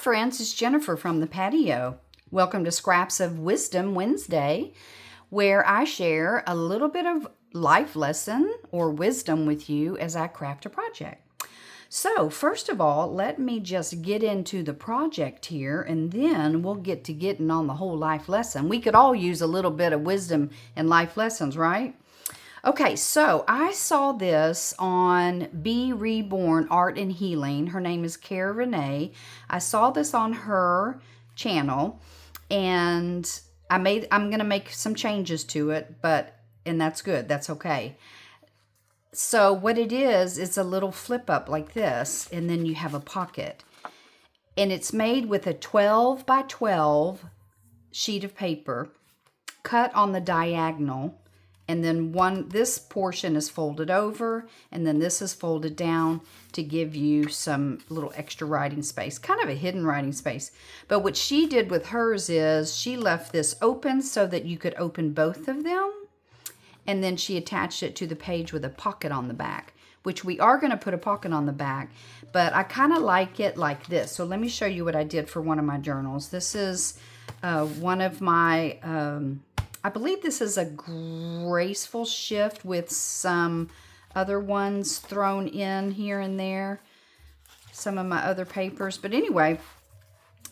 friends, it's Jennifer from the patio. Welcome to Scraps of Wisdom Wednesday, where I share a little bit of life lesson or wisdom with you as I craft a project. So first of all, let me just get into the project here, and then we'll get to getting on the whole life lesson. We could all use a little bit of wisdom and life lessons, right? Okay, so I saw this on Be Reborn Art and Healing. Her name is Cara Renee. I saw this on her channel, and I'm going to make some changes to it, and that's good. That's okay. So what it is, it's a little flip up like this, and then you have a pocket. And it's made with a 12 by 12 sheet of paper cut on the diagonal. And then this portion is folded over, and then this is folded down to give you some little extra writing space, kind of a hidden writing space. But what she did with hers is she left this open so that you could open both of them. And then she attached it to the page with a pocket on the back, which we are going to put a pocket on the back, but I kind of like it like this. So let me show you what I did for one of my journals. This is one of my, I believe this is a graceful shift with some other ones thrown in here and there, some of my other papers. But anyway,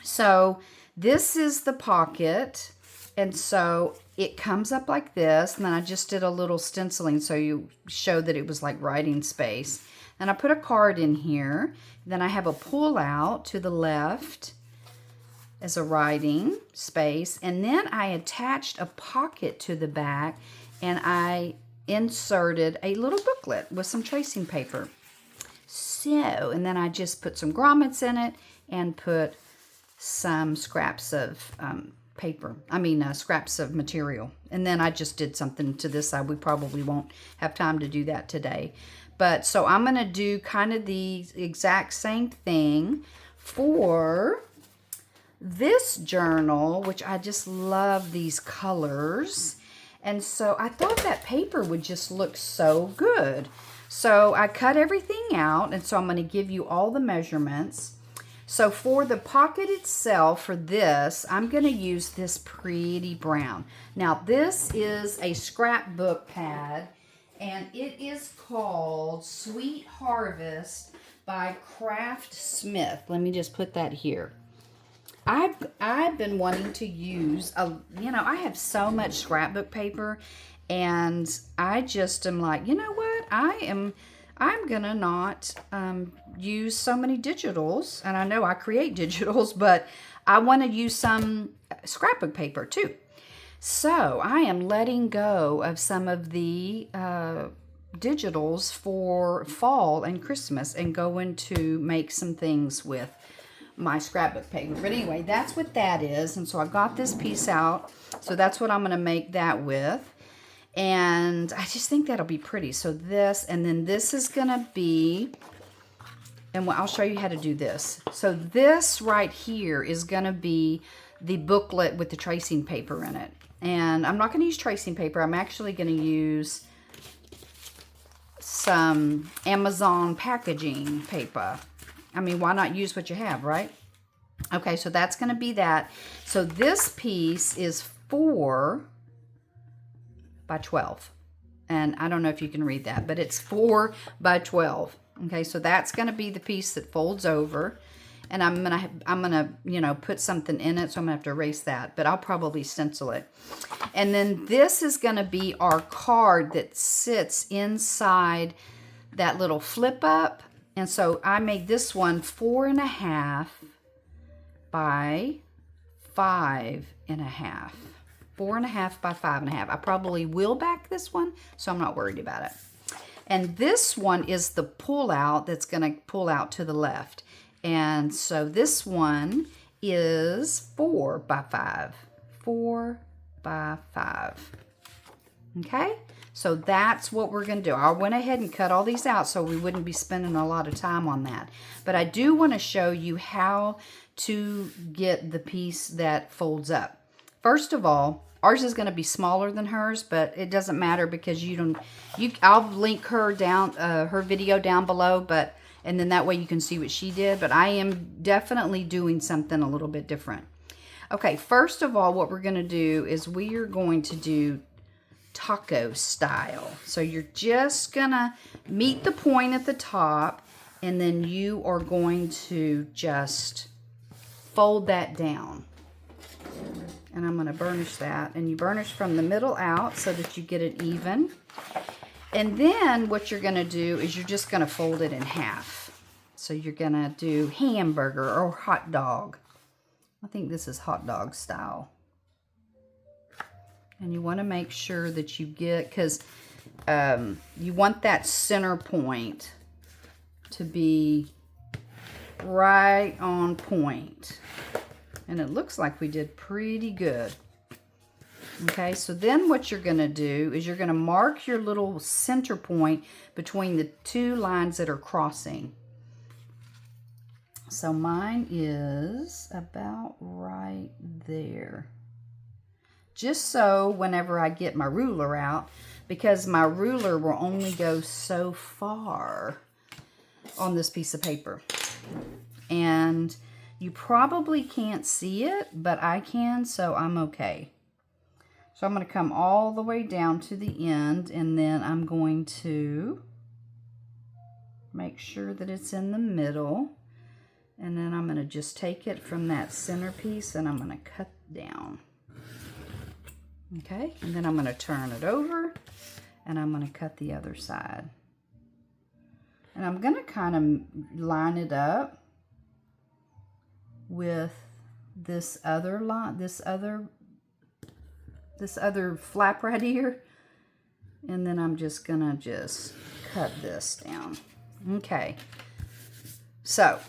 so this is the pocket. And so it comes up like this, and then I just did a little stenciling so you show that it was like writing space. And I put a card in here. Then I have a pull out to the left as a writing space. And then I attached a pocket to the back, and I inserted a little booklet with some tracing paper. So, and then I just put some grommets in it and put some scraps of scraps of material. And then I just did something to this side. We probably won't have time to do that today. But so I'm going to do kind of the exact same thing for this journal, which I just love these colors. And so I thought that paper would just look so good. So I cut everything out, and so I'm going to give you all the measurements. So for the pocket itself, for this, I'm going to use this pretty brown. Now this is a scrapbook pad, and it is called Sweet Harvest by Craftin. Let me just put that here. I've been wanting to use, I have so much scrapbook paper, and I just am like, you know what, I'm gonna not use so many digitals, and I know I create digitals, but I want to use some scrapbook paper too. So I am letting go of some of the digitals for fall and Christmas and going to make some things with my scrapbook paper. But anyway, that's what that is. And so I got this piece out, so that's what I'm going to make that with. And I just think that'll be pretty. So this, and then this is going to be, and I'll show you how to do this. So this right here is going to be the booklet with the tracing paper in it. And I'm not going to use tracing paper. I'm actually going to use some Amazon packaging paper. I mean, why not use what you have, right? Okay, so that's going to be that. So this piece is 4 by 12. And I don't know if you can read that, but it's 4 by 12. Okay, so that's going to be the piece that folds over. And I'm gonna put something in it, so I'm gonna have to erase that, but I'll probably stencil it. And then this is gonna be our card that sits inside that little flip up. And so I made this one 4.5 by 5.5. 4.5 by 5.5. I probably will back this one, so I'm not worried about it. And this one is the pull out that's going to pull out to the left. And so this one is 4 by 5. 4 by 5. Okay? So that's what we're going to do. I went ahead and cut all these out so we wouldn't be spending a lot of time on that. But I do want to show you how to get the piece that folds up. First of all, ours is going to be smaller than hers, but it doesn't matter because I'll link her down, her video down below, but And then that way you can see what she did. But I am definitely doing something a little bit different. Okay, first of all, what we're going to do is we are going to do taco style. So you're just going to meet the point at the top, and then you are going to just fold that down. And I'm going to burnish that. And you burnish from the middle out so that you get it even. And then what you're going to do is you're just going to fold it in half. So you're going to do hamburger or hot dog. I think this is hot dog style. And you want to make sure that you get, because you want that center point to be right on point. And it looks like we did pretty good. Okay, so then what you're going to do is you're going to mark your little center point between the two lines that are crossing. So mine is about right there. Just so whenever I get my ruler out, because my ruler will only go so far on this piece of paper. And you probably can't see it, but I can, so I'm okay. So I'm going to come all the way down to the end, and then I'm going to make sure that it's in the middle. And then I'm going to just take it from that centerpiece and I'm going to cut down. Okay, and then I'm going to turn it over and I'm going to cut the other side. And I'm going to kind of line it up with this other line, this other flap right here. And then I'm just going to just cut this down. Okay, so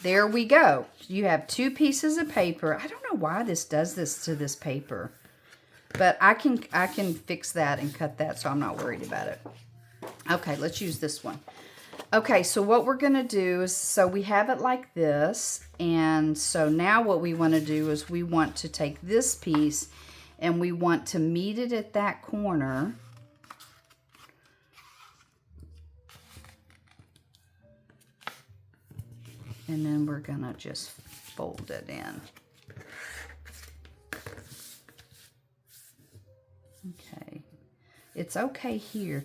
there we go. You have two pieces of paper. I don't know why this does this to this paper, but I can fix that and cut that, so I'm not worried about it. Okay, let's use this one. Okay, so what we're going to do is, so we have it like this, and so now what we want to do is we want to take this piece and we want to meet it at that corner. And then we're going to just fold it in. Okay. It's okay here.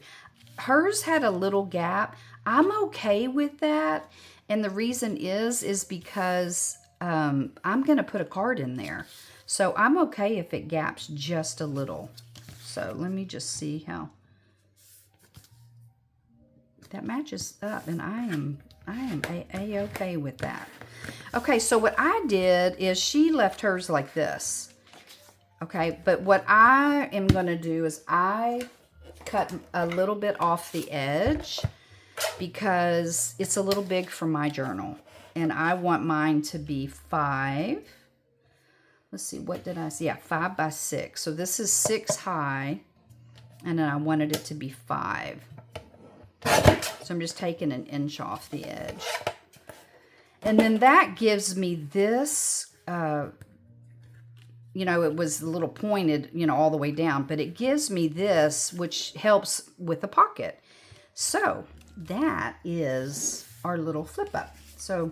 Hers had a little gap. I'm okay with that. And the reason is because I'm going to put a card in there. So I'm okay if it gaps just a little. So let me just see how that matches up. And I am a-okay with that. Okay, so what I did is she left hers like this. Okay, but what I am going to do is I cut a little bit off the edge because it's a little big for my journal. And I want mine to be 5. Let's see, what did I see? Yeah, 5 by 6. So this is 6 high, and then I wanted it to be 5. So I'm just taking an inch off the edge. And then that gives me this, you know, it was a little pointed, you know, all the way down, but it gives me this, which helps with the pocket. So that is our little flip up. So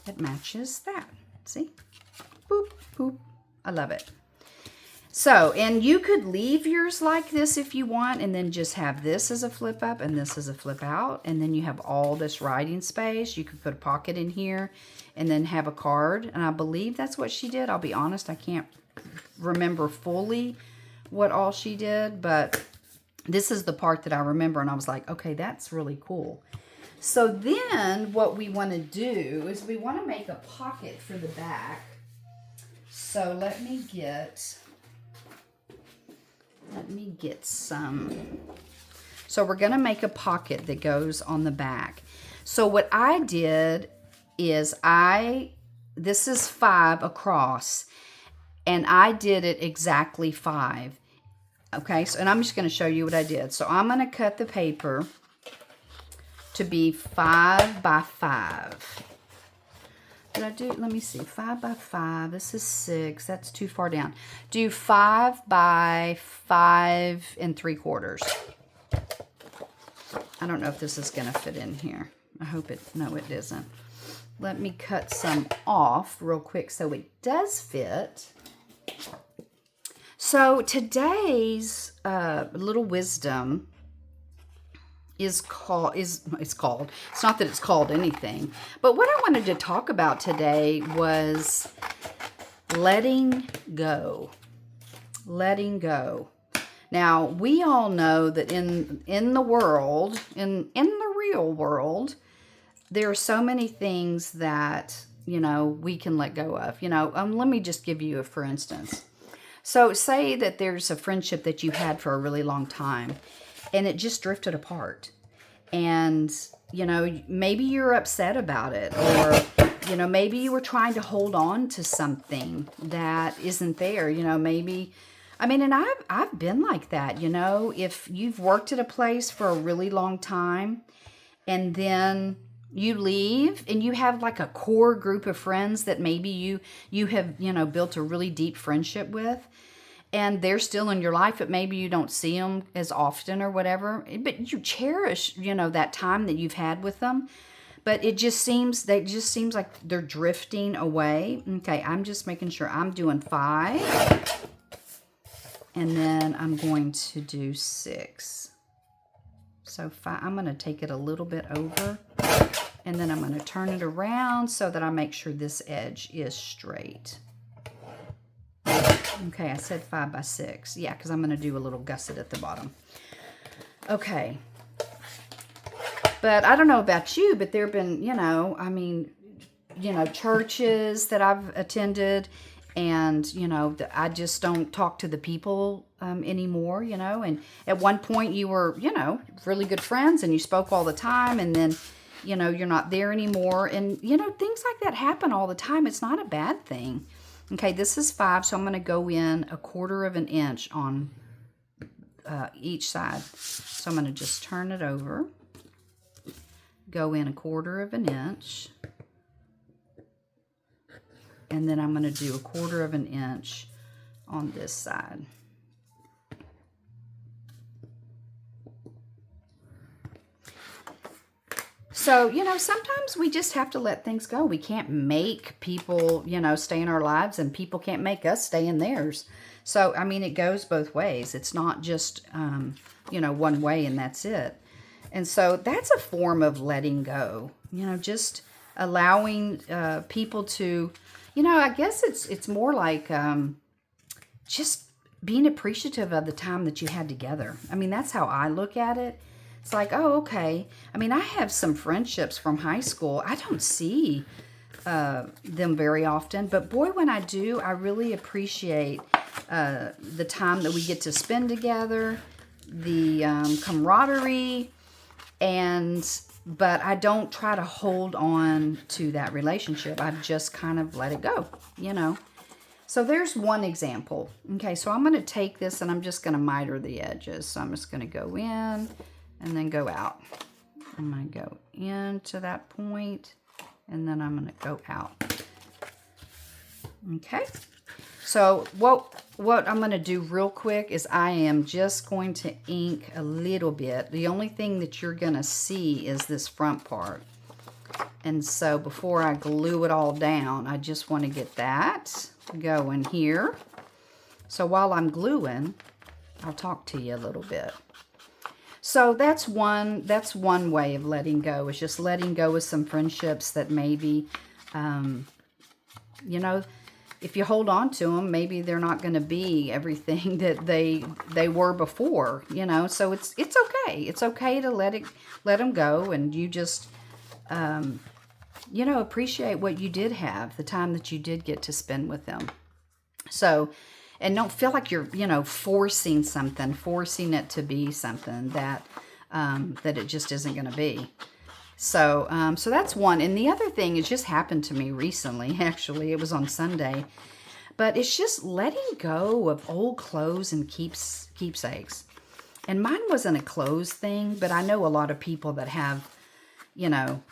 it matches that. See? Boop, boop. I love it. So, and you could leave yours like this if you want, and then just have this as a flip up and this as a flip out, and then you have all this writing space. You could put a pocket in here and then have a card, and I believe that's what she did. I'll be honest, I can't remember fully what all she did, but this is the part that I remember, and I was like, okay, that's really cool. So then what we want to do is we want to make a pocket for the back. So let me get some. So we're going to make a pocket that goes on the back. So what I did is this is 5 across, and I did it exactly 5. Okay, so, and I'm just going to show you what I did. So I'm going to cut the paper to be 5 by 5. Did I do, let me see, 5 by 5, this is 6, that's too far down. Do 5 by 5 3/4. I don't know if this is going to fit in here. I hope it, no, it isn't. Let me cut some off real quick so it does fit. So today's little wisdom it's not that it's called anything, but what I wanted to talk about today was letting go. Letting go. Now, we all know that in the world, in the real world, there are so many things that, you know, we can let go of. You know, let me just give you a for instance. So say that there's a friendship that you had for a really long time and it just drifted apart. And, you know, maybe you're upset about it, or, you know, maybe you were trying to hold on to something that isn't there. You know, maybe, I mean, and I've been like that, you know, if you've worked at a place for a really long time and then you leave and you have like a core group of friends that maybe you have, you know, built a really deep friendship with, and they're still in your life, but maybe you don't see them as often or whatever, but you cherish, you know, that time that you've had with them. But it just seems like they're drifting away. Okay, I'm just making sure I'm doing 5. And then I'm going to do 6. So 5, I'm going to take it a little bit over. And then I'm going to turn it around so that I make sure this edge is straight. Okay, I said 5 by 6. Yeah, because I'm going to do a little gusset at the bottom. Okay. But I don't know about you, but there have been, you know, I mean, you know, churches that I've attended, and, you know, I just don't talk to the people anymore, you know. And at one point you were, you know, really good friends and you spoke all the time, and then, you know, you're not there anymore. And, you know, things like that happen all the time. It's not a bad thing. Okay, this is 5, so I'm going to go in 1/4 of an inch on each side. So I'm going to just turn it over, go in 1/4 of an inch, and then I'm going to do 1/4 of an inch on this side. So, you know, sometimes we just have to let things go. We can't make people, you know, stay in our lives, and people can't make us stay in theirs. So, I mean, it goes both ways. It's not just, you know, one way and that's it. And so that's a form of letting go, you know, just allowing people to, you know, I guess it's more like just being appreciative of the time that you had together. I mean, that's how I look at it. It's like, oh, okay. I mean, I have some friendships from high school. I don't see them very often, but boy, when I do, I really appreciate the time that we get to spend together, the camaraderie, but I don't try to hold on to that relationship. I just kind of let it go, you know. So there's one example. Okay, so I'm going to take this and I'm just going to miter the edges. So I'm just going to go in and then go out. I'm going to go into that point, and then I'm going to go out. Okay. So what I'm going to do real quick is I am just going to ink a little bit. The only thing that you're going to see is this front part. And so before I glue it all down, I just want to get that going here. So while I'm gluing, I'll talk to you a little bit. So that's one way of letting go, is just letting go of some friendships that maybe, you know, if you hold on to them, maybe they're not going to be everything that they were before, you know. So it's okay. It's okay to let them go, and you just, you know, appreciate what you did have, the time that you did get to spend with them. So, and don't feel like you're, you know, forcing it to be something that that it just isn't going to be. So, so that's one. And the other thing, it just happened to me recently. Actually, it was on Sunday. But it's just letting go of old clothes and keepsakes. And mine wasn't a clothes thing, but I know a lot of people that have, you know,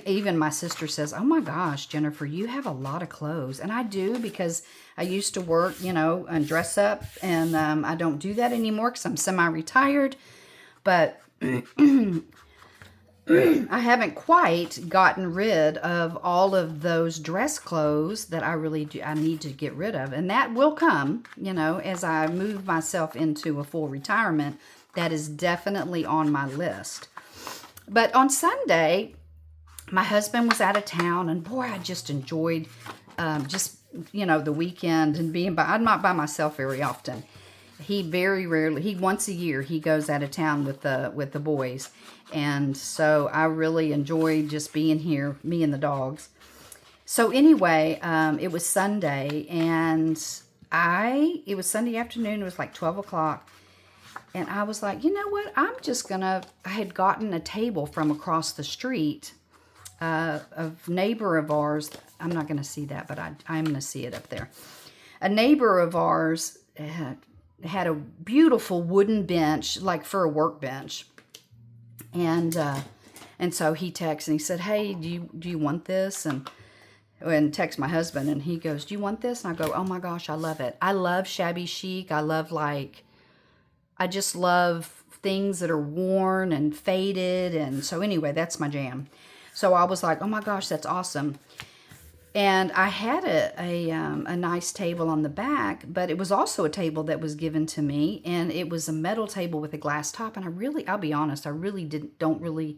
even my sister says, oh my gosh, Jennifer, you have a lot of clothes. And I do, because I used to work, you know, and dress up. And I don't do that anymore because I'm semi-retired. But I haven't quite gotten rid of all of those dress clothes that I need to get rid of. And that will come, you know, as I move myself into a full retirement. That is definitely on my list. But on Sunday, my husband was out of town, and boy, I just enjoyed you know, the weekend and being I'm not by myself very often. He very rarely, once a year, he goes out of town with the boys. And so I really enjoyed just being here, me and the dogs. So anyway, it was Sunday, and it was Sunday afternoon. It was like 12 o'clock. And I was like, you know what? I had gotten a table from across the street, a neighbor of ours. I'm not going to see that, but I'm going to see it up there. A neighbor of ours had a beautiful wooden bench, like for a workbench. And so he texted and he said, hey, do you want this? And text my husband, and he goes, do you want this? And I go, oh my gosh, I love it. I love shabby chic. I just love things that are worn and faded. And so anyway, that's my jam. So I was like, oh my gosh, that's awesome. And I had a nice table on the back, but it was also a table that was given to me, and it was a metal table with a glass top. And I'll be honest, I really don't really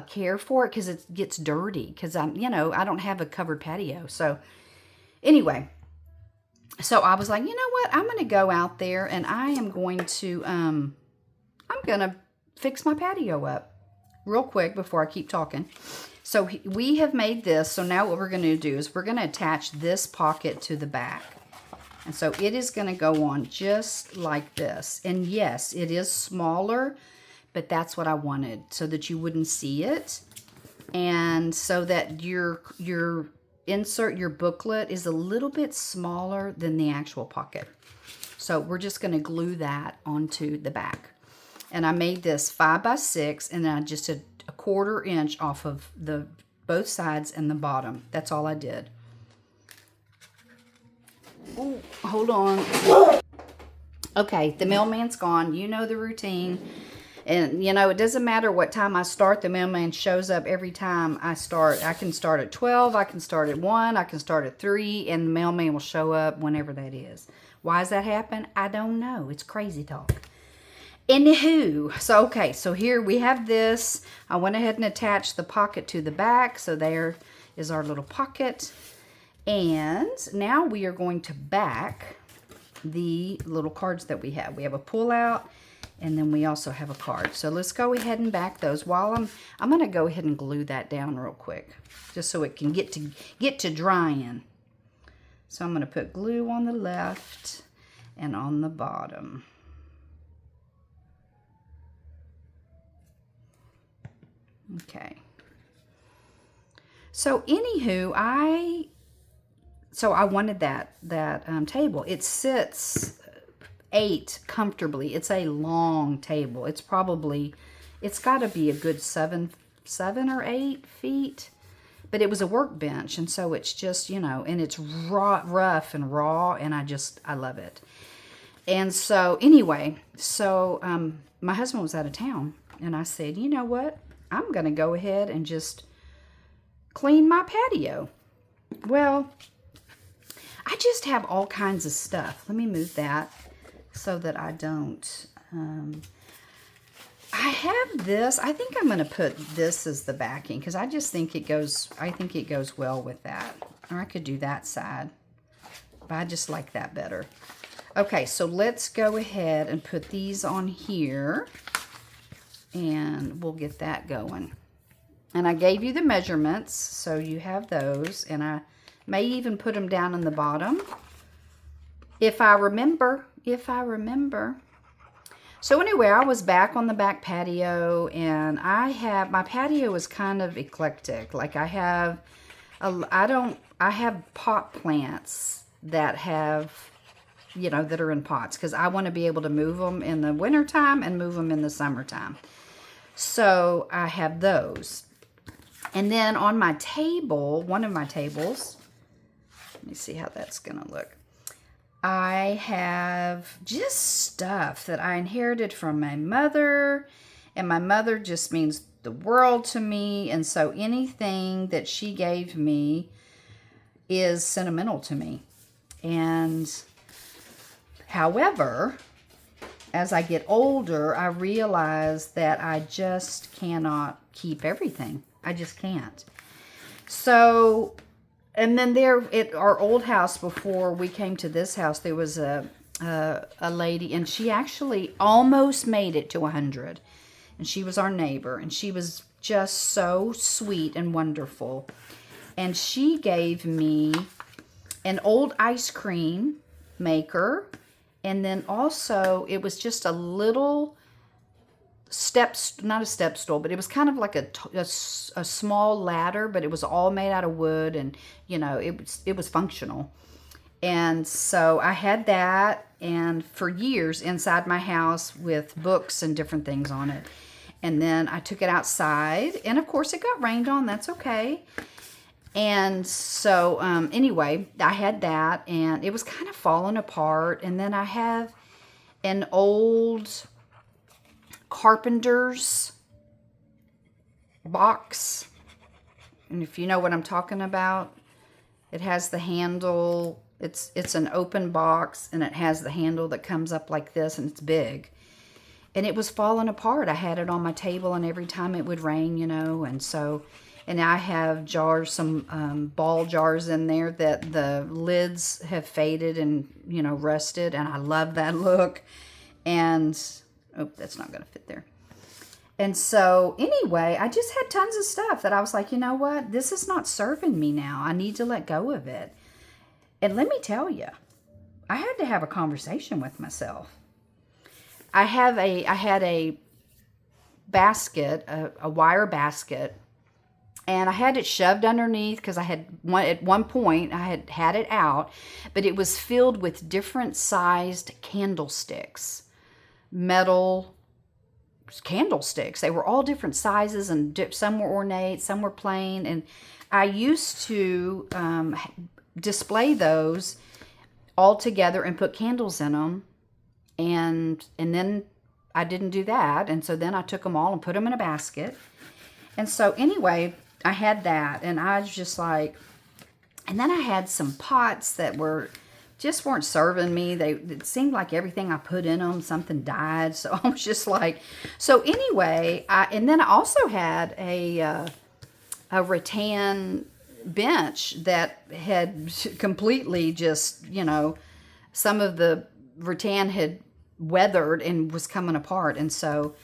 care for it because it gets dirty because I don't have a covered patio. So anyway, so I was like, you know what? I'm going to go out there and I am going to, I'm going to fix my patio up real quick before I keep talking. So we have made this. So now what we're going to do is we're going to attach this pocket to the back. And so it is going to go on just like this. And yes, it is smaller, but that's what I wanted so that you wouldn't see it. And so that your insert, your booklet is a little bit smaller than the actual pocket. So we're just going to glue that onto the back. And I made this 5 by 6, and then I just did a 1/4 inch off of both sides and the bottom. That's all I did. Ooh, hold on. Okay, the mailman's gone. You know the routine. And, you know, it doesn't matter what time I start. The mailman shows up every time I start. I can start at 12. I can start at 1. I can start at 3. And the mailman will show up whenever that is. Why does that happen? I don't know. It's crazy talk. Anywho, so okay, so here we have this. I went ahead and attached the pocket to the back. So there is our little pocket. And now we are going to back the little cards that we have. We have a pull out, and then we also have a card. So let's go ahead and back those. While I'm going to go ahead and glue that down real quick, just so it can get to drying. So I'm going to put glue on the left and on the bottom. Okay. So anywho, I wanted that table. It sits 8 comfortably. It's a long table. It's got to be a good 7 or 8 feet. But it was a workbench, and so it's just, you know, and it's rough and raw, and I love it. And so anyway, my husband was out of town, and I said, you know what? I'm going to go ahead and just clean my patio. Well, I just have all kinds of stuff. Let me move that so that I don't. I have this. I think I'm going to put this as the backing because I just think it goes. I think it goes well with that. Or I could do that side, but I just like that better. Okay, so let's go ahead and put these on here, and we'll get that going. And I gave you the measurements, so you have those, and I may even put them down in the bottom if I remember. So anyway, I was back on the back patio, and my patio is kind of eclectic. Like I have pot plants that have, you know, that are in pots because I want to be able to move them in the wintertime and move them in the summertime. So I have those. And then on my table, one of my tables, let me see how that's going to look. I have just stuff that I inherited from my mother. And my mother just means the world to me. And so anything that she gave me is sentimental to me. And however, as I get older, I realize that I just cannot keep everything. I just can't. So, and then there at our old house, before we came to this house, there was a lady, and she actually almost made it to 100. And she was our neighbor, and she was just so sweet and wonderful. And she gave me an old ice cream maker, and then also it was just a little not a step stool, but it was kind of like a small ladder, but it was all made out of wood, and you know, it was functional. And so I had that, and for years inside my house with books and different things on it. And then I took it outside, and of course it got rained on. That's okay. And so anyway, I had that, and it was kind of falling apart. And then I have an old carpenter's box, and if you know what I'm talking about, it has the handle. It's an open box, and it has the handle that comes up like this, and it's big. And it was falling apart. I had it on my table, and every time it would rain, you know, and so, and I have jars, some ball jars in there that the lids have faded and, you know, rusted, and I love that look. And oh, that's not going to fit there. And so anyway, I just had tons of stuff that I was like, you know what? This is not serving me now. I need to let go of it. And let me tell you, I had to have a conversation with myself. I had a basket, a wire basket, and I had it shoved underneath because I had at one point I had it out, but it was filled with different sized candlesticks. Metal candlesticks. They were all different sizes, and some were ornate, some were plain. And I used to display those all together and put candles in them. And then I didn't do that. And so then I took them all and put them in a basket. And so anyway, I had that, and I was just like, and then I had some pots that just weren't serving me. It seemed like everything I put in them, something died. So I was just like, so anyway, and then I also had a rattan bench that had completely just, you know, some of the rattan had weathered and was coming apart. And so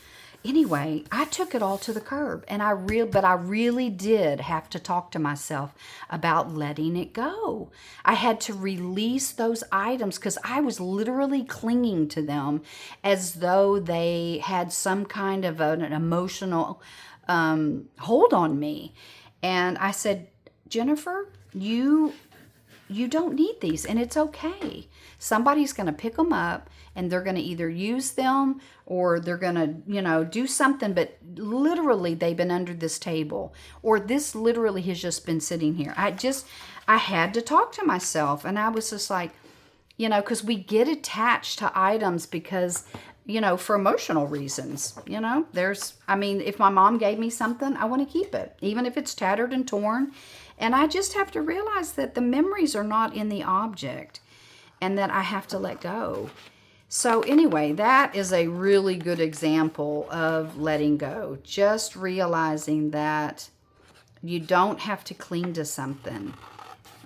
anyway, I took it all to the curb, and but I really did have to talk to myself about letting it go. I had to release those items because I was literally clinging to them as though they had some kind of an emotional hold on me. And I said, Jennifer, you don't need these, and it's okay. Somebody's going to pick them up, and they're going to either use them or they're going to, you know, do something, but literally they've been under this table, or this literally has just been sitting here. I had to talk to myself, and I was just like, you know, because we get attached to items because, you know, for emotional reasons, you know, I mean, if my mom gave me something, I want to keep it, even if it's tattered and torn. And I just have to realize that the memories are not in the object, and that I have to let go. So anyway, that is a really good example of letting go. Just realizing that you don't have to cling to something.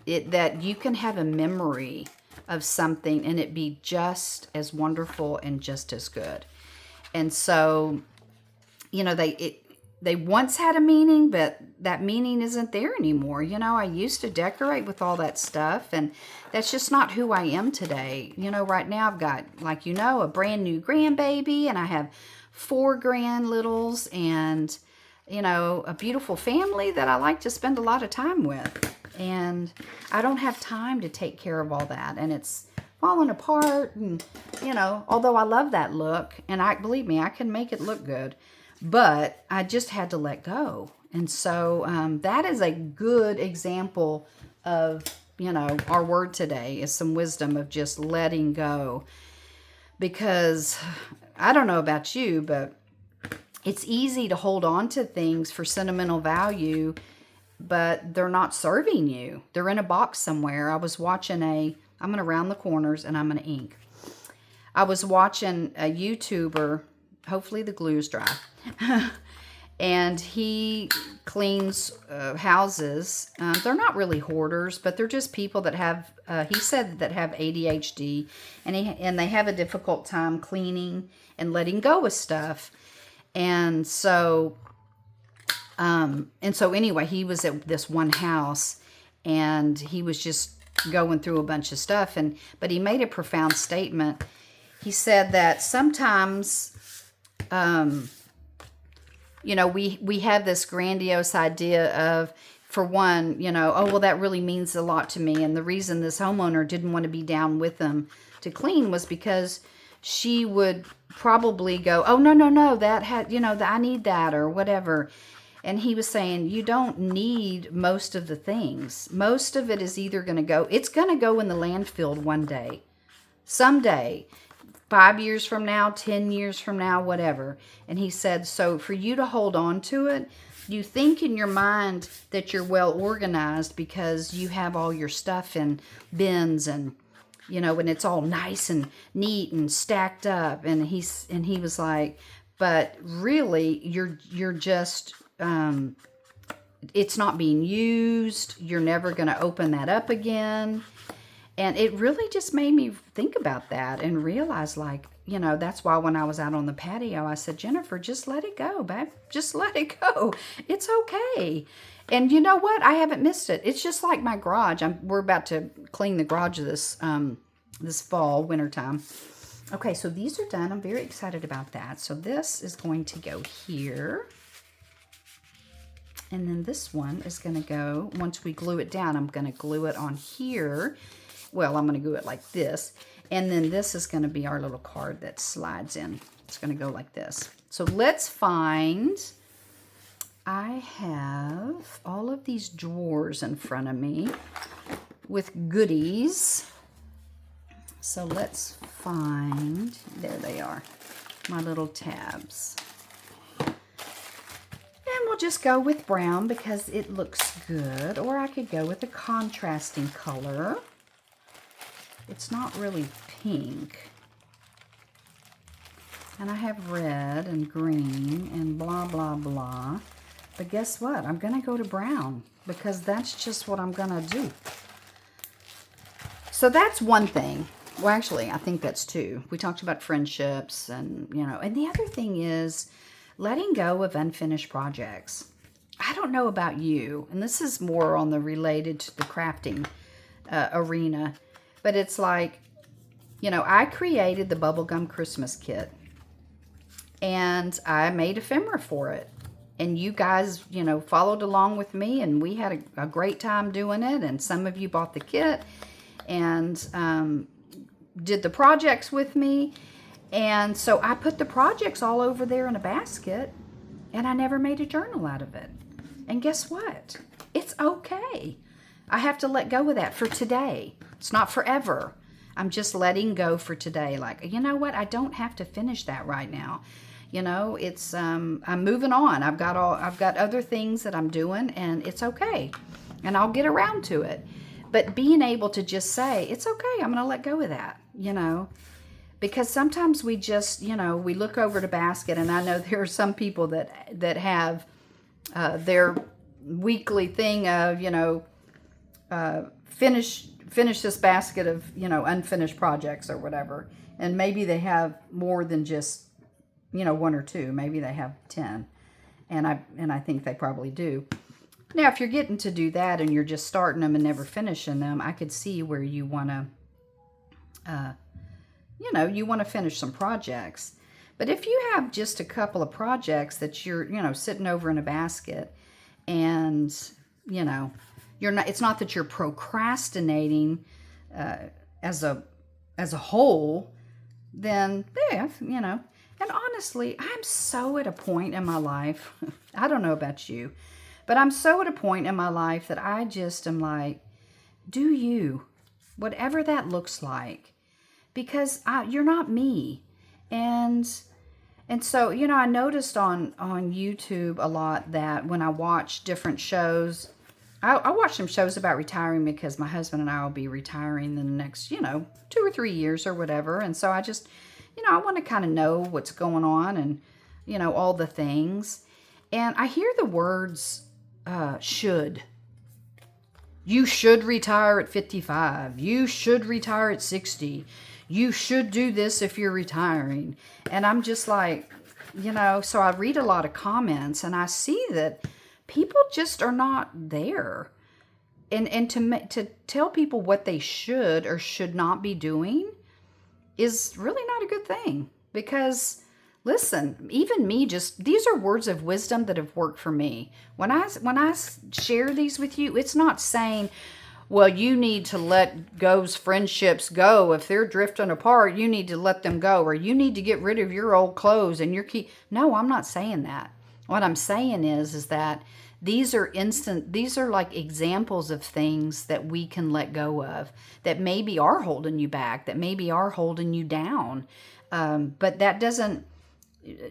That you can have a memory of something and it be just as wonderful and just as good. And so, you know, they once had a meaning, but that meaning isn't there anymore. You know, I used to decorate with all that stuff, and that's just not who I am today. You know, right now I've got, like, you know, a brand new grandbaby, and I have 4 grand littles, and, you know, a beautiful family that I like to spend a lot of time with. And I don't have time to take care of all that, and it's falling apart. And, you know, although I love that look, and believe me, I can make it look good. But I just had to let go. And so that is a good example of, you know, our word today is some wisdom of just letting go. Because I don't know about you, but it's easy to hold on to things for sentimental value, but they're not serving you. They're in a box somewhere. I was watching I'm going to round the corners and I'm going to ink. I was watching a YouTuber, hopefully the glue is dry, and he cleans houses. They're not really hoarders, but they're just people that have, he said, that have ADHD, and they have a difficult time cleaning and letting go of stuff. And so anyway, he was at this one house, and he was just going through a bunch of stuff, but he made a profound statement. He said that sometimes, you know, we have this grandiose idea of, for one, you know, oh, well, that really means a lot to me. And the reason this homeowner didn't want to be down with them to clean was because she would probably go, oh, no, that had, you know, I need that or whatever. And he was saying, you don't need most of the things. Most of it is either going to go, it's going to go in the landfill one day, someday, 5 years from now, 10 years from now, whatever. And he said, so for you to hold on to it, you think in your mind that you're well organized because you have all your stuff in bins and, you know, and it's all nice and neat and stacked up. And he was like, but really you're just, it's not being used. You're never going to open that up again. And it really just made me think about that and realize, like, you know, that's why when I was out on the patio, I said, Jennifer, just let it go, babe. Just let it go. It's okay. And you know what? I haven't missed it. It's just like my garage. We're about to clean the garage this fall, wintertime. Okay, so these are done. I'm very excited about that. So this is going to go here. And then this one is going to go, once we glue it down, I'm going to glue it on here. Well, I'm going to glue it like this. And then this is going to be our little card that slides in. It's going to go like this. So let's find, I have all of these drawers in front of me with goodies. So let's find, there they are, my little tabs. And we'll just go with brown because it looks good. Or I could go with a contrasting color. It's not really pink. And I have red and green and blah, blah, blah. But guess what? I'm going to go to brown because that's just what I'm going to do. So that's one thing. Well, actually, I think that's two. We talked about friendships and, you know, and the other thing is letting go of unfinished projects. I don't know about you, and this is more on the related to the crafting arena. But it's like, you know, I created the bubblegum Christmas kit. And I made ephemera for it. And you guys, you know, followed along with me. And we had a great time doing it. And some of you bought the kit. And did the projects with me. And so I put the projects all over there in a basket. And I never made a journal out of it. And guess what? It's okay. I have to let go of that for today. It's not forever. I'm just letting go for today. Like, you know what? I don't have to finish that right now. You know, it's I'm moving on. I've got other things that I'm doing, and it's okay. And I'll get around to it. But being able to just say, it's okay, I'm going to let go of that, you know. Because sometimes we just, you know, we look over the basket, and I know there are some people that have their weekly thing of, you know, finish this basket of, you know, unfinished projects or whatever. And maybe they have more than just, you know, one or two. Maybe they have 10. And I think they probably do. Now, if you're getting to do that and you're just starting them and never finishing them, I could see where you want to, you know, you want to finish some projects. But if you have just a couple of projects that you're, you know, sitting over in a basket and, you know, it's not that you're procrastinating as a whole, then yeah, you know. And honestly, I'm so at a point in my life, I don't know about you, but I'm so at a point in my life that I just am like, do you, whatever that looks like, because you're not me. And And so, you know, I noticed on YouTube a lot that when I watch different shows, I watch some shows about retiring because my husband and I will be retiring in the next, you know, 2 or 3 years or whatever. And so I just, you know, I want to kind of know what's going on and, you know, all the things. And I hear the words should. You should retire at 55. You should retire at 60. You should do this if you're retiring. And I'm just like, you know, so I read a lot of comments and I see that people just are not there. And to tell people what they should or should not be doing is really not a good thing. Because, listen, even me, just these are words of wisdom that have worked for me. When I share these with you, it's not saying, well, you need to let those friendships go. If they're drifting apart, you need to let them go. Or you need to get rid of your old clothes and your key. No, I'm not saying that. What I'm saying is that these are like examples of things that we can let go of that maybe are holding you back, that maybe are holding you down. But that doesn't,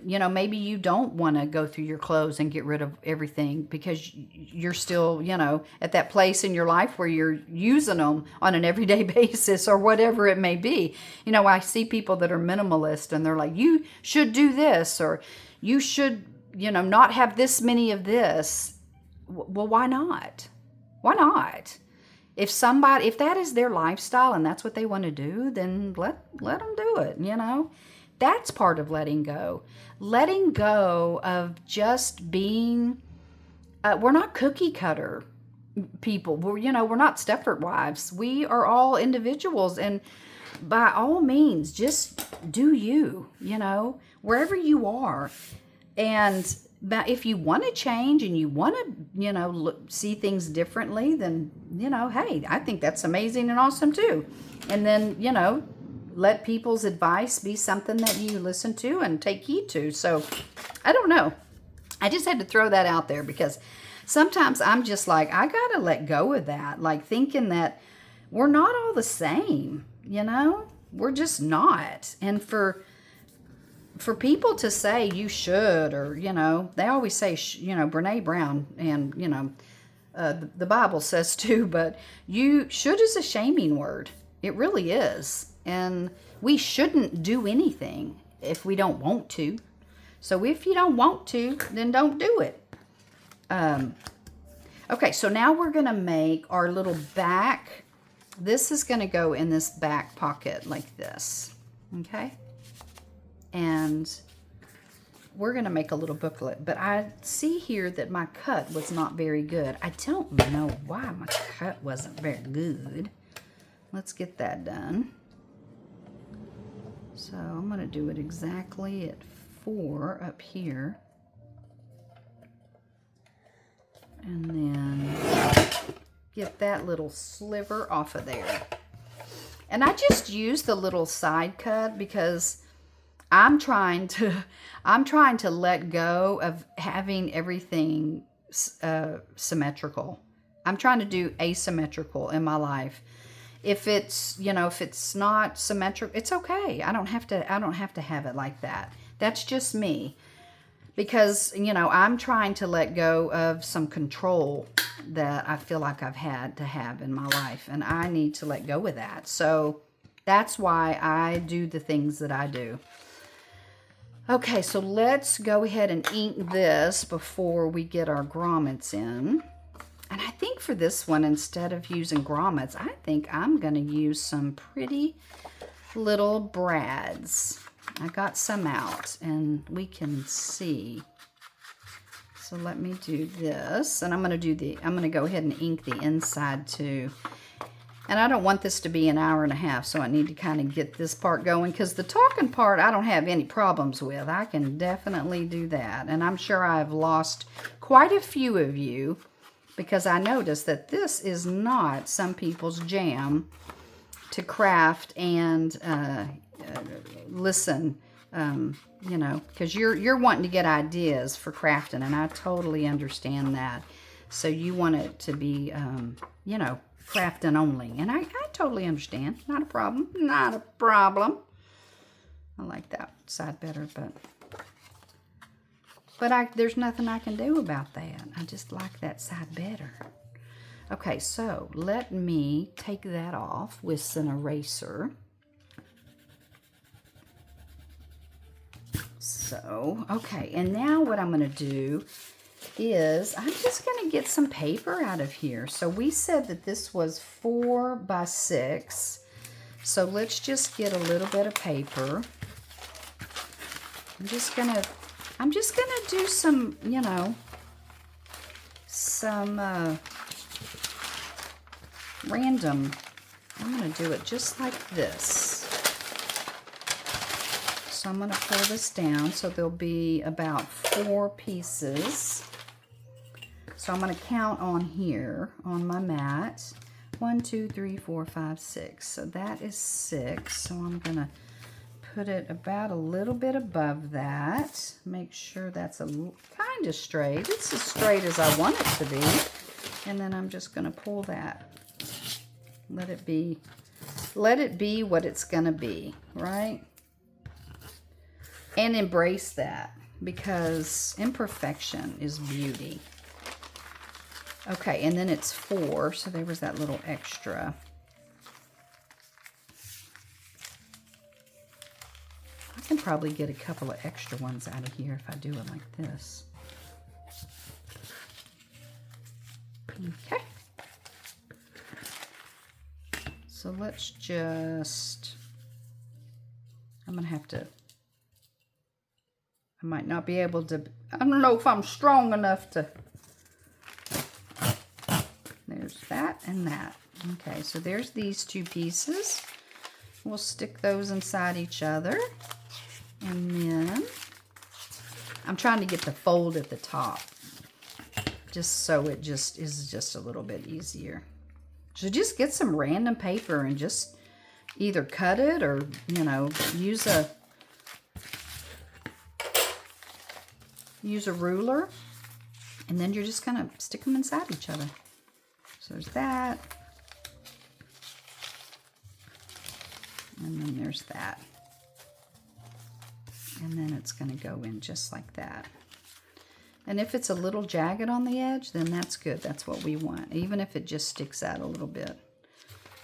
you know, maybe you don't want to go through your clothes and get rid of everything because you're still, you know, at that place in your life where you're using them on an everyday basis or whatever it may be. You know, I see people that are minimalist and they're like, you should do this or you should, you know, not have this many of this. Well, why not? Why not? If that is their lifestyle and that's what they want to do, then let them do it, you know? That's part of letting go. Letting go of just being, we're not cookie cutter people. We're not Stepford wives. We are all individuals. And by all means, just do you, you know, wherever you are. And but if you want to change and you want to, you know, see things differently, then, you know, hey, I think that's amazing and awesome too. And then, you know, let people's advice be something that you listen to and take heed to. So, I don't know. I just had to throw that out there because sometimes I'm just like, I got to let go of that. Like thinking that we're not all the same, you know? We're just not. And for people to say you should, or, you know, they always say, you know, Brene Brown, and, you know, the Bible says too, but should is a shaming word. It really is. And we shouldn't do anything if we don't want to. So if you don't want to, then don't do it. Okay, so now we're going to make our little back. This is going to go in this back pocket like this. Okay? And we're going to make a little booklet. But I see here that my cut was not very good. I don't know why my cut wasn't very good. Let's get that done. So I'm going to do it exactly at 4 up here. And then get that little sliver off of there. And I just use the little side cut because I'm trying to let go of having everything symmetrical. I'm trying to do asymmetrical in my life. If it's, you know, if it's not symmetrical, it's okay. I don't have to have it like that. That's just me. Because, you know, I'm trying to let go of some control that I feel like I've had to have in my life. And I need to let go of that. So that's why I do the things that I do. Okay, so let's go ahead and ink this before we get our grommets in. And I think for this one, instead of using grommets, I think I'm going to use some pretty little brads. I got some out and we can see. So let me do this, and I'm going to go ahead and ink the inside too. And I don't want this to be an hour and a half, so I need to kind of get this part going, because the talking part I don't have any problems with. I can definitely do that. And I'm sure I've lost quite a few of you because I noticed that this is not some people's jam to craft and listen, you know, because you're wanting to get ideas for crafting, and I totally understand that. So you want it to be, you know, crafting only, and I totally understand. Not a problem. Not a problem. I like that side better, but But there's nothing I can do about that. I just like that side better. Okay, so let me take that off with an eraser. So, okay, and now what I'm going to do is I'm just going to get some paper out of here. So we said that this was 4 by 6. So let's just get a little bit of paper. I'm just gonna do some, you know, some random. I'm gonna do it just like this. So I'm gonna pull this down so there'll be about 4 pieces. So I'm gonna count on here on my mat. 1, 2, 3, 4, 5, 6. So that is 6. So I'm gonna put it about a little bit above that. Make sure that's kind of straight. It's as straight as I want it to be. And then I'm just gonna pull that. Let it be what it's gonna be, right? And embrace that, because imperfection is beauty. Okay, and then it's 4, so there was that little extra. I can probably get a couple of extra ones out of here if I do it like this. Okay. So let's just, I'm going to have to, I might not be able to, I don't know if I'm strong enough to. There's that and that. Okay, so there's these 2 pieces. We'll stick those inside each other. And then I'm trying to get the fold at the top, just so it just is just a little bit easier. So just get some random paper and just either cut it or, you know, use a ruler, and then you're just gonna stick them inside each other. So there's that, and then there's that, and then it's gonna go in just like that. And if it's a little jagged on the edge, then that's good. That's what we want, even if it just sticks out a little bit.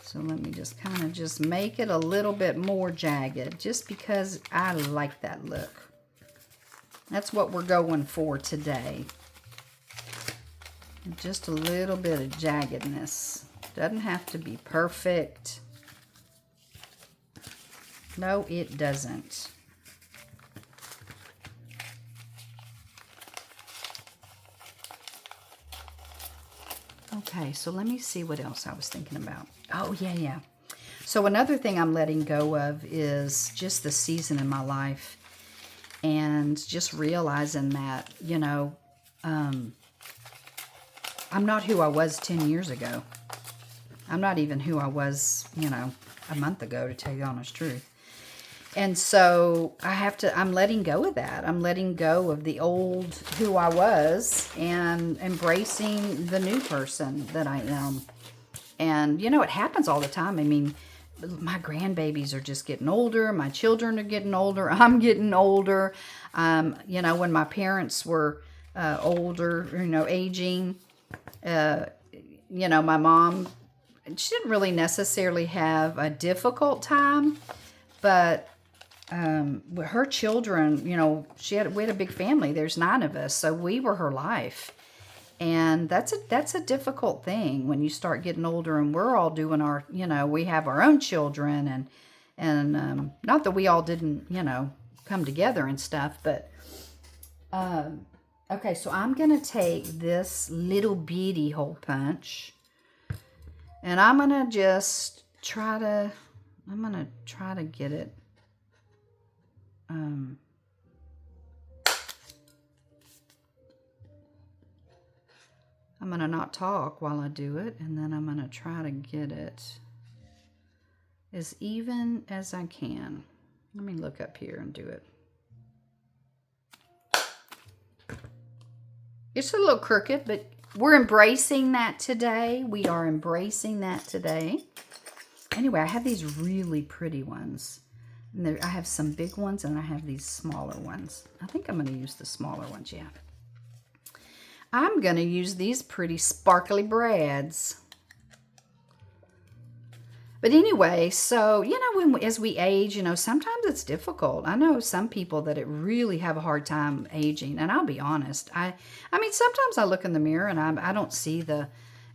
So let me just kind of just make it a little bit more jagged, just because I like that look. That's what we're going for today. Just a little bit of jaggedness. Doesn't have to be perfect. No, it doesn't. Okay, so let me see what else I was thinking about. Oh, yeah. So another thing I'm letting go of is just the season in my life. And just realizing that, you know, I'm not who I was 10 years ago. I'm not even who I was, you know, a month ago, to tell you the honest truth. And so I'm letting go of that. I'm letting go of the old who I was and embracing the new person that I am. And, you know, it happens all the time. I mean, my grandbabies are just getting older. My children are getting older. I'm getting older. You know, when my parents were older, you know, aging, you know, my mom, she didn't really necessarily have a difficult time, but her children, you know, we had a big family. There's 9 of us, so we were her life. And that's a difficult thing when you start getting older, and we're all doing our, you know, we have our own children, and not that we all didn't, you know, come together and stuff, but okay, so I'm gonna take this little bitty hole punch, and I'm gonna just try to get it I'm going to not talk while I do it, and then I'm going to try to get it as even as I can. Let me look up here and do it. It's a little crooked, but we're embracing that today. We are embracing that today. Anyway, I have these really pretty ones And there, I have some big ones and I have these smaller ones. I think I'm going to use the smaller ones, yeah. I'm going to use these pretty sparkly brads. But anyway, so, you know, as we age, you know, sometimes it's difficult. I know some people that it really have a hard time aging. And I'll be honest. I mean, sometimes I look in the mirror and I don't see the,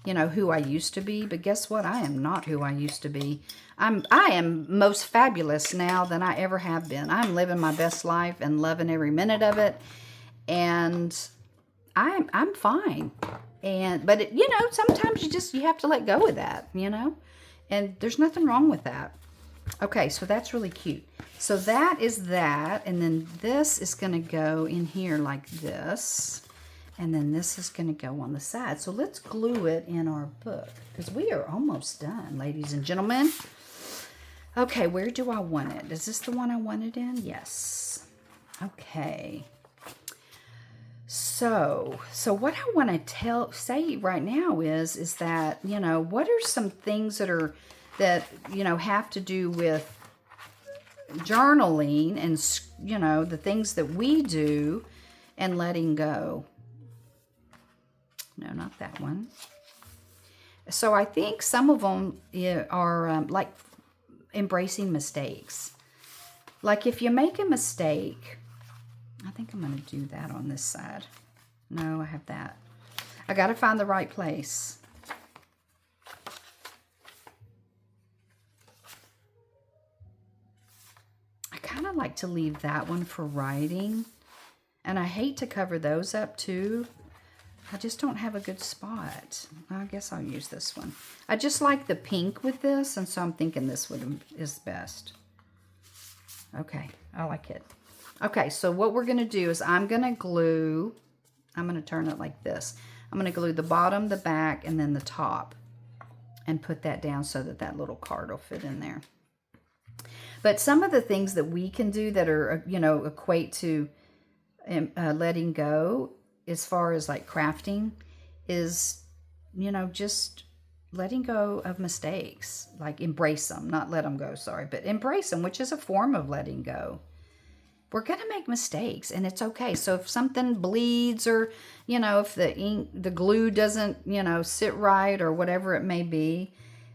you know, who I used to be. But guess what? I am not who I used to be. I am most fabulous now than I ever have been. I'm living my best life and loving every minute of it. And I'm fine. But it, you know, sometimes you have to let go of that, you know. And there's nothing wrong with that. Okay, so that's really cute. So that is that. And then this is going to go in here like this. And then this is going to go on the side. So let's glue it in our book. Because we are almost done, ladies and gentlemen. Okay, where do I want it? Is this the one I want it in? Yes. Okay. So what I want to say right now is that, you know, what are some things that, you know, have to do with journaling and, you know, the things that we do and letting go. No, not that one. So I think some of them are like embracing mistakes. Like if you make a mistake, I think I'm going to do that on this side. No, I have that. I got to find the right place. I kind of like to leave that one for writing. And I hate to cover those up too. I just don't have a good spot. I guess I'll use this one. I just like the pink with this, and so I'm thinking this one is best. Okay, I like it. Okay, so what we're going to do is I'm going to turn it like this. I'm going to glue the bottom, the back, and then the top. And put that down so that that little card will fit in there. But some of the things that we can do that are, you know, equate to letting go as far as like crafting is, you know, just letting go of mistakes. Like embrace them, not let them go, sorry. But embrace them, which is a form of letting go. We're going to make mistakes and it's okay. So if something bleeds or, you know, if the glue doesn't, you know, sit right or whatever it may be,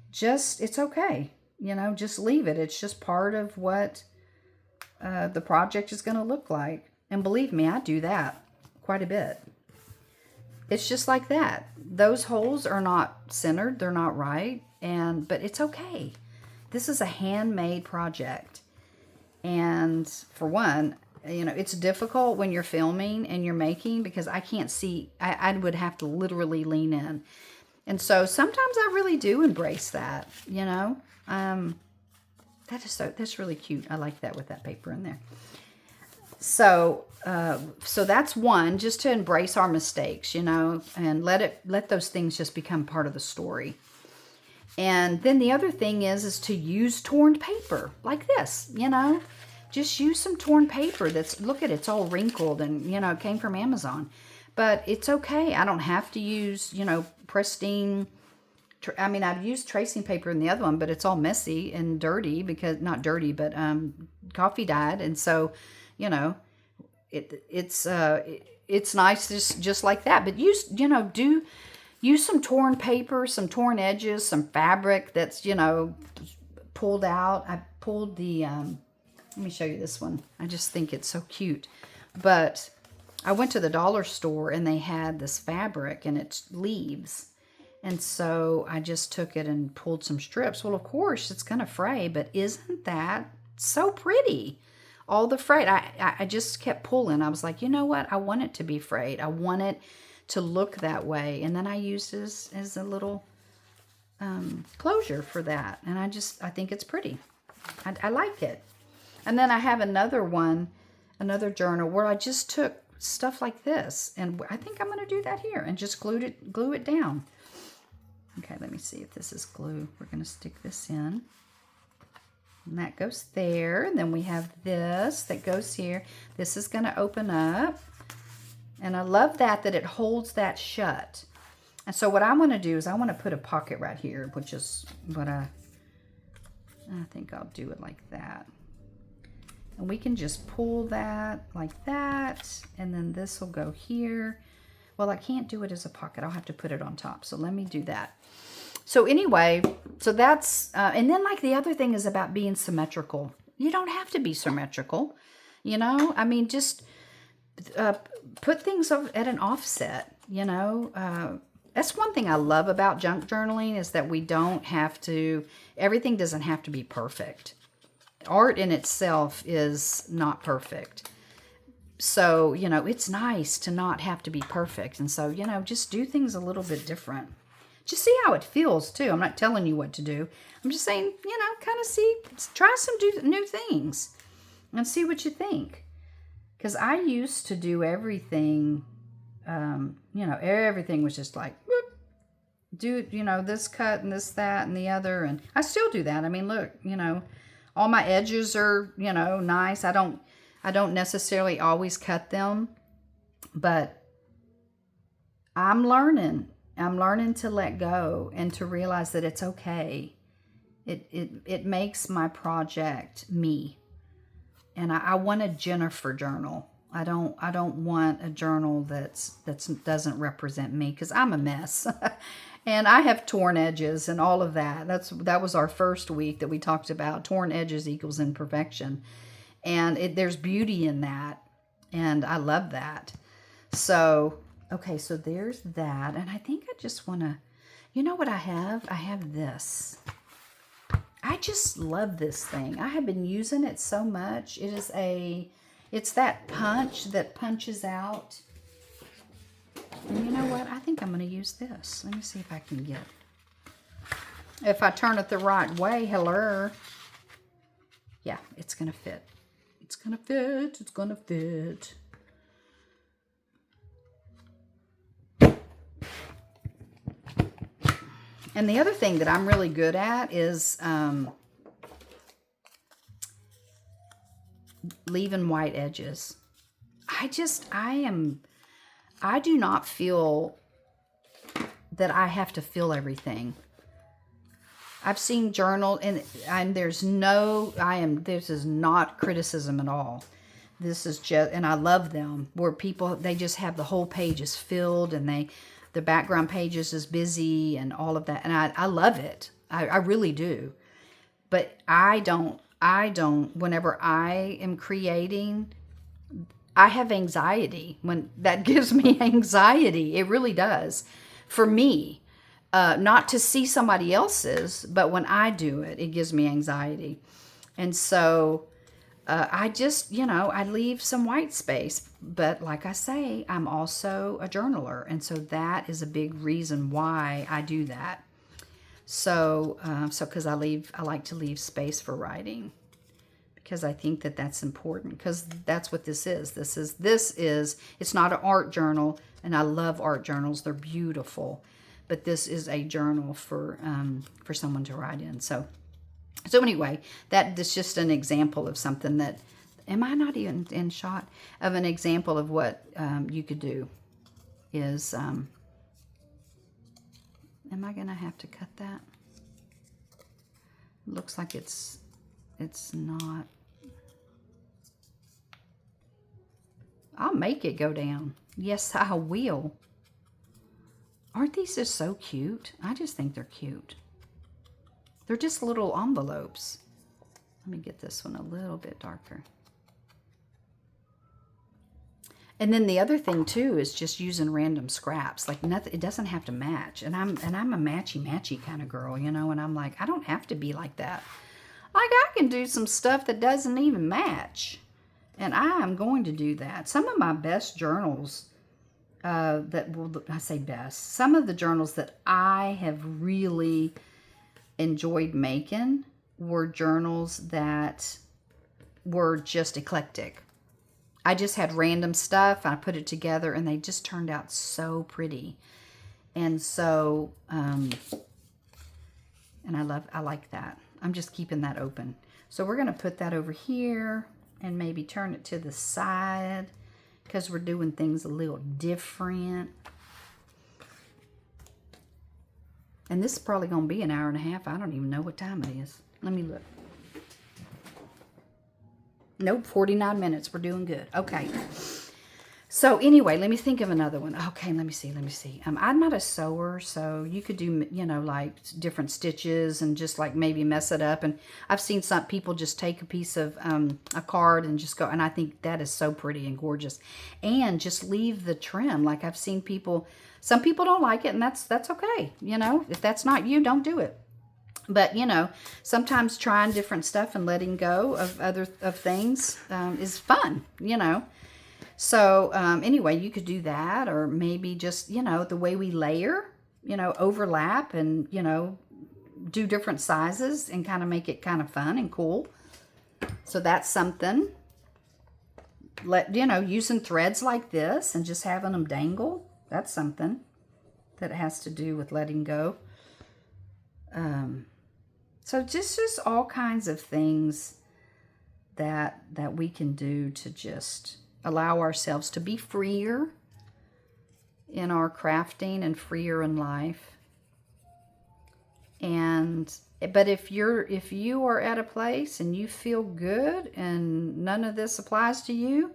it's okay. You know, just leave it. It's just part of what the project is going to look like. And believe me, I do that quite a bit. It's just like that. Those holes are not centered. They're not right. But it's okay. This is a handmade project. And for one, you know, it's difficult when you're filming and you're making because I can't see. I would have to literally lean in. And so sometimes I really do embrace that, you know. That's really cute. I like that with that paper in there. So that's one, just to embrace our mistakes, you know, and let those things just become part of the story. And then the other thing is to use torn paper like this, you know. Just use some torn paper look at it, it's all wrinkled and, you know, it came from Amazon. But it's okay. I don't have to use, you know, pristine. I mean, I've used tracing paper in the other one, but it's all messy and dirty because, not dirty, but coffee dyed. And so, you know, it's nice just like that. But use some torn paper, some torn edges, some fabric that's, you know, pulled out. I pulled the, let me show you this one. I just think it's so cute. But I went to the dollar store and they had this fabric and it's leaves. And so I just took it and pulled some strips. Well, of course, it's going to fray, but isn't that so pretty? All the frayed. I just kept pulling. I was like, you know what? I want it to be frayed. I want it to look that way. And then I used it as a little closure for that. And I think it's pretty. I like it. And then I have another journal where I just took stuff like this. And I think I'm going to do that here and just glue it down. Okay, let me see if this is glue. We're going to stick this in. And that goes there. And then we have this that goes here. This is going to open up. And I love that it holds that shut. And so what I want to do is I want to put a pocket right here, which is what I think I'll do it like that. And we can just pull that like that, and then this will go here. Well, I can't do it as a pocket. I'll have to put it on top. So let me do that. So anyway, so that's, and then like the other thing is about being symmetrical. You don't have to be symmetrical, you know? I mean, just put things at an offset, you know? That's one thing I love about junk journaling is that we don't have to, everything doesn't have to be perfect. Art in itself is not perfect. So, you know, it's nice to not have to be perfect. And so, you know, just do things a little bit different. Just see how it feels, too. I'm not telling you what to do. I'm just saying, you know, kind of try some new things and see what you think. Because I used to do everything, you know, everything was just like, whoop, do, you know, this cut and this, that, and the other. And I still do that. I mean, look, you know, all my edges are, you know, nice. I don't necessarily always cut them, but I'm learning. I'm learning to let go and to realize that it's okay. It makes my project me. And I want a Jennifer journal. I don't want a journal that doesn't represent me, because I'm a mess. And I have torn edges and all of that. That was our first week that we talked about. Torn edges equals imperfection. And there's beauty in that. And I love that. So, okay, so there's that. And I think I just want to, you know what I have? I have this. I just love this thing. I have been using it so much. It's that punch that punches out. And you know what? I think I'm going to use this. Let me see if I can get it. If I turn it the right way, hello. Yeah, it's going to fit. It's going to fit. It's going to fit. And the other thing that I'm really good at is leaving white edges. I do not feel that I have to fill everything. I've seen journal, and there's no, this is not criticism at all. This is just, and I love them, where people, they just have the whole page is filled, and the background pages is busy and all of that. And I love it. I really do. But I don't, whenever I am creating, I have anxiety. When that gives me anxiety, it really does. For me, not to see somebody else's, but when I do it, it gives me anxiety. And so I just, you know, I leave some white space. But like I say, I'm also a journaler. And so that is a big reason why I do that. So, because I like to leave space for writing. Because I think that that's important. Because that's what this is. This is, it's not an art journal. And I love art journals. They're beautiful. But this is a journal for someone to write in. So anyway, that's just an example of something that, am I not even in shot? Of an example of what you could do is, am I going to have to cut that? Looks like it's not. I'll make it go down. Yes, I will. Aren't these just so cute? I just think they're cute. They're just little envelopes. Let me get this one a little bit darker. And then the other thing too is just using random scraps. Like nothing, it doesn't have to match. And I'm a matchy kind of girl, you know, and I'm like, I don't have to be like that. Like I can do some stuff that doesn't even match. And I am going to do that. Some of my best journals I say best, some of the journals that I have really enjoyed making were journals that were just eclectic. I just had random stuff, I put it together, and they just turned out so pretty. And so, and I like that. I'm just keeping that open. So we're going to put that over here and maybe turn it to the side because we're doing things a little different. And this is probably going to be an hour and a half. I don't even know what time it is. Let me look. Nope, 49 minutes. We're doing good. Okay. So anyway, let me think of another one. Okay, let me see. I'm not a sewer, so you could do, you know, like different stitches and just like maybe mess it up. And I've seen some people just take a piece of a card and just go, and I think that is so pretty and gorgeous. And just leave the trim. Like I've seen people, some people don't like it, and that's okay. You know, if that's not you, don't do it. But, you know, sometimes trying different stuff and letting go of things is fun, you know. So, anyway, you could do that, or maybe just, you know, the way we layer, you know, overlap and, you know, do different sizes and kind of make it kind of fun and cool. So that's something. You know, using threads like this and just having them dangle. That's something that has to do with letting go. So just all kinds of things that we can do to just allow ourselves to be freer in our crafting and freer in life. But if you are at a place and you feel good and none of this applies to you,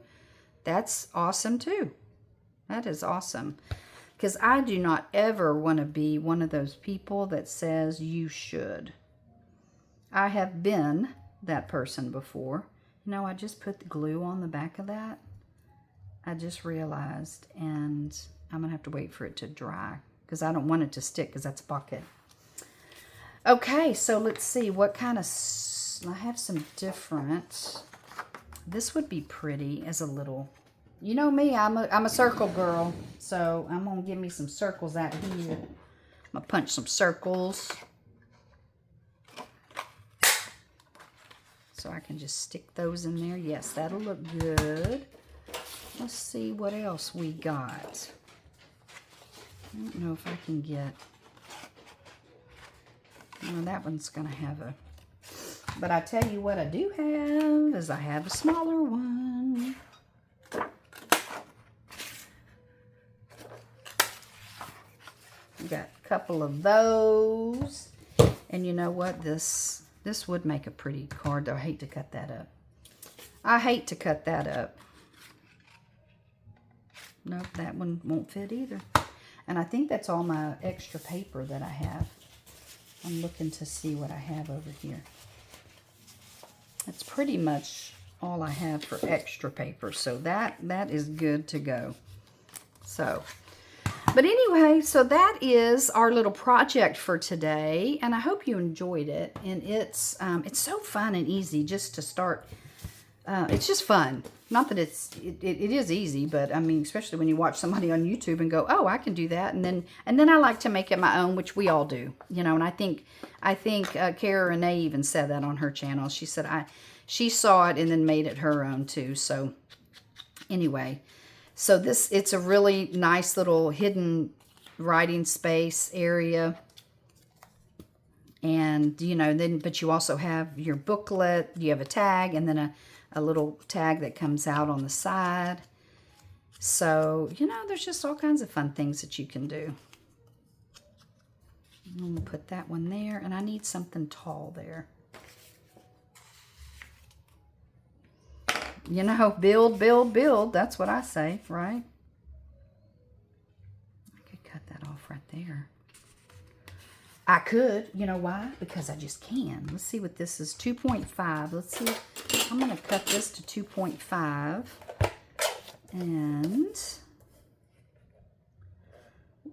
that's awesome too. That is awesome. Because I do not ever want to be one of those people that says you should. I have been that person before. You know, I just put the glue on the back of that. I just realized, and I'm going to have to wait for it to dry because I don't want it to stick because that's a bucket. Okay, so let's see what kind of, I have some different, this would be pretty as a little, you know me, I'm a circle girl, so I'm going to give me some circles out here. I'm going to punch some circles. So I can just stick those in there. Yes, that'll look good. Let's see what else we got. I don't know if I can get... Well, that one's going to have a... But I tell you what I do have is I have a smaller one. Got a couple of those. And you know what? This would make a pretty card, though. I hate to cut that up. I hate to cut that up. Nope, that one won't fit either. And I think that's all my extra paper that I have. I'm looking to see what I have over here. That's pretty much all I have for extra paper. So that is good to go. So... But anyway, so that is our little project for today, and I hope you enjoyed it. And it's so fun and easy just to start. It's just fun. Not that it is easy, but I mean, especially when you watch somebody on YouTube and go, "Oh, I can do that," and then I like to make it my own, which we all do, you know. And I think Cara Renee even said that on her channel. She said she saw it and then made it her own too. So anyway. So it's a really nice little hidden writing space area. And, you know, but you also have your booklet, you have a tag, and then a little tag that comes out on the side. So, you know, there's just all kinds of fun things that you can do. I'm going to put that one there, and I need something tall there. You know, build, build, build. That's what I say, right? I could cut that off right there. I could. You know why? Because I just can. Let's see what this is. 2.5. Let's see. I'm going to cut this to 2.5. And...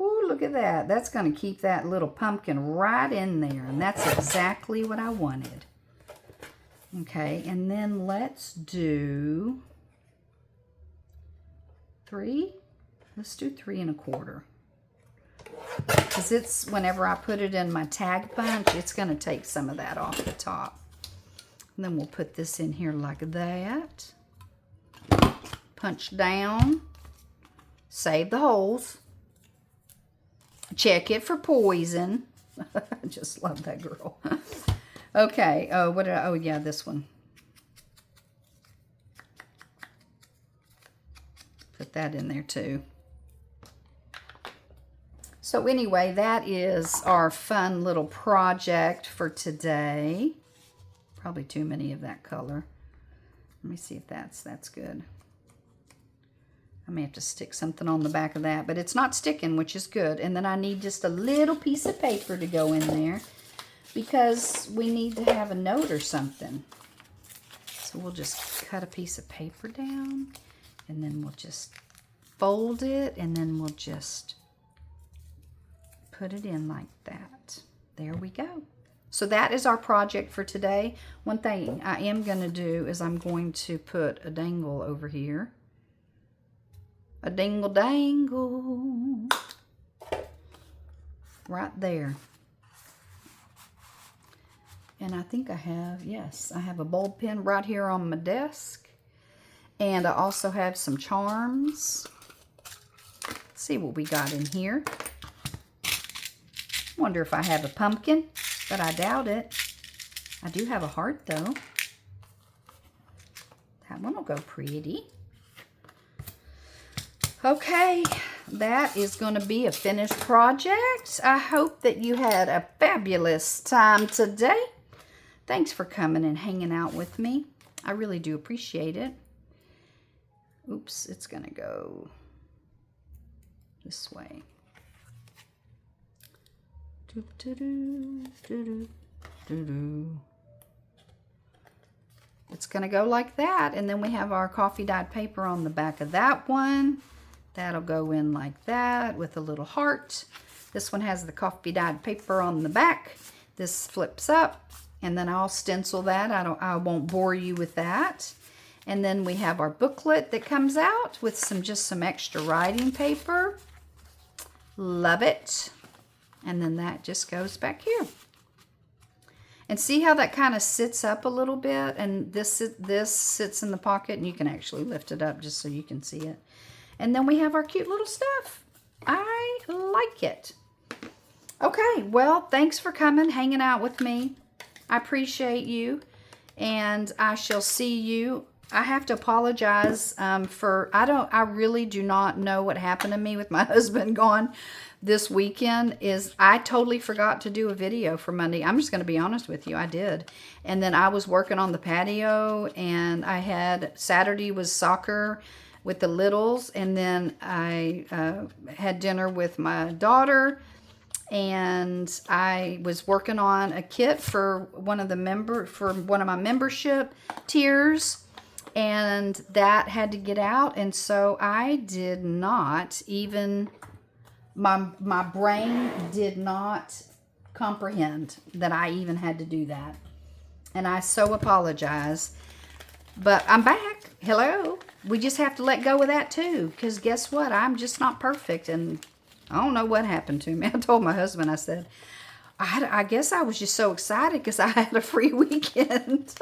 ooh, look at that. That's going to keep that little pumpkin right in there. And that's exactly what I wanted. Okay, and then let's do 3. Let's do 3 1/4. Because it's, whenever I put it in my tag punch, it's going to take some of that off the top. And then we'll put this in here like that. Punch down. Save the holes. Check it for poison. I just love that girl. Okay, oh yeah, this one. Put that in there too. So anyway, that is our fun little project for today. Probably too many of that color. Let me see if that's good. I may have to stick something on the back of that, but it's not sticking, which is good. And then I need just a little piece of paper to go in there because we need to have a note or something. So we'll just cut a piece of paper down, and then we'll just fold it, and then we'll just put it in like that. There we go. So that is our project for today. One thing I am going to do is I'm going to put a dangle over here. A dingle dangle. Right there. And I think I have, yes, I have a bulb pen right here on my desk. And I also have some charms. Let's see what we got in here. Wonder if I have a pumpkin, but I doubt it. I do have a heart though. That one will go pretty. Okay, that is going to be a finished project. I hope that you had a fabulous time today. Thanks for coming and hanging out with me. I really do appreciate it. Oops, it's going to go this way. It's going to go like that, and then we have our coffee dyed paper on the back of that one. That'll go in like that with a little heart. This one has the coffee dyed paper on the back. This flips up, and then I'll stencil that. I won't bore you with that. And then we have our booklet that comes out with just some extra writing paper. Love it. And then that just goes back here. And see how that kind of sits up a little bit, and this sits in the pocket, and you can actually lift it up just so you can see it. And then we have our cute little stuff. I like it. Okay, well, thanks for coming, hanging out with me. I appreciate you, and I shall see you. I have to apologize I really do not know what happened to me with my husband gone this weekend. I totally forgot to do a video for Monday. I'm just going to be honest with you. I did. And then I was working on the patio, and Saturday was soccer with the littles, and then I had dinner with my daughter, and I was working on a kit for one of my membership tiers, and that had to get out, and so I did not even, my brain did not comprehend that I even had to do that, and I so apologize, but I'm back. Hello. We just have to let go of that too, because guess what? I'm just not perfect, and I don't know what happened to me. I told my husband, I said, I guess I was just so excited because I had a free weekend.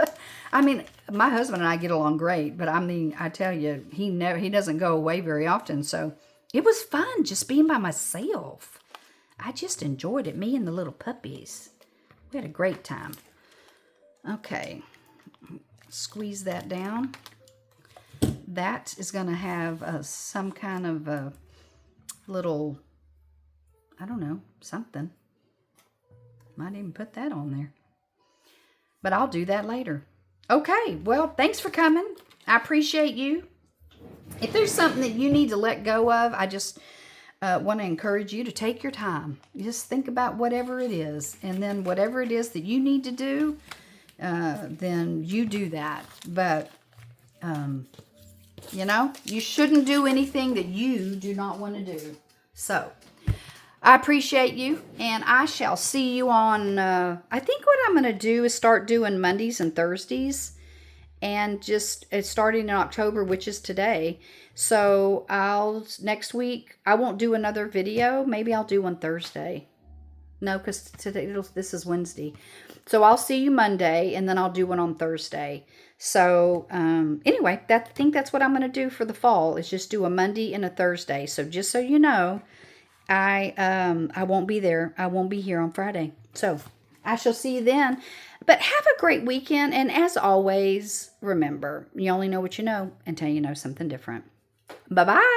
I mean, my husband and I get along great, but I mean, I tell you, he doesn't go away very often, so it was fun just being by myself. I just enjoyed it, me and the little puppies. We had a great time. Okay, squeeze that down. That is going to have some kind of a little, I don't know, something. Might even put that on there. But I'll do that later. Okay, well, thanks for coming. I appreciate you. If there's something that you need to let go of, I just want to encourage you to take your time. Just think about whatever it is. And then whatever it is that you need to do, then you do that. But, you know, you shouldn't do anything that you do not want to do. So, I appreciate you, and I shall see you on, I think what I'm going to do is start doing Mondays and Thursdays, and just starting in October, which is today. So, next week, I won't do another video. Maybe I'll do one Thursday. No, because today, this is Wednesday. So, I'll see you Monday, and then I'll do one on Thursday. So, anyway, I think that's what I'm going to do for the fall, is just do a Monday and a Thursday. So, just so you know, I won't be there. I won't be here on Friday. So, I shall see you then. But have a great weekend. And as always, remember, you only know what you know until you know something different. Bye-bye.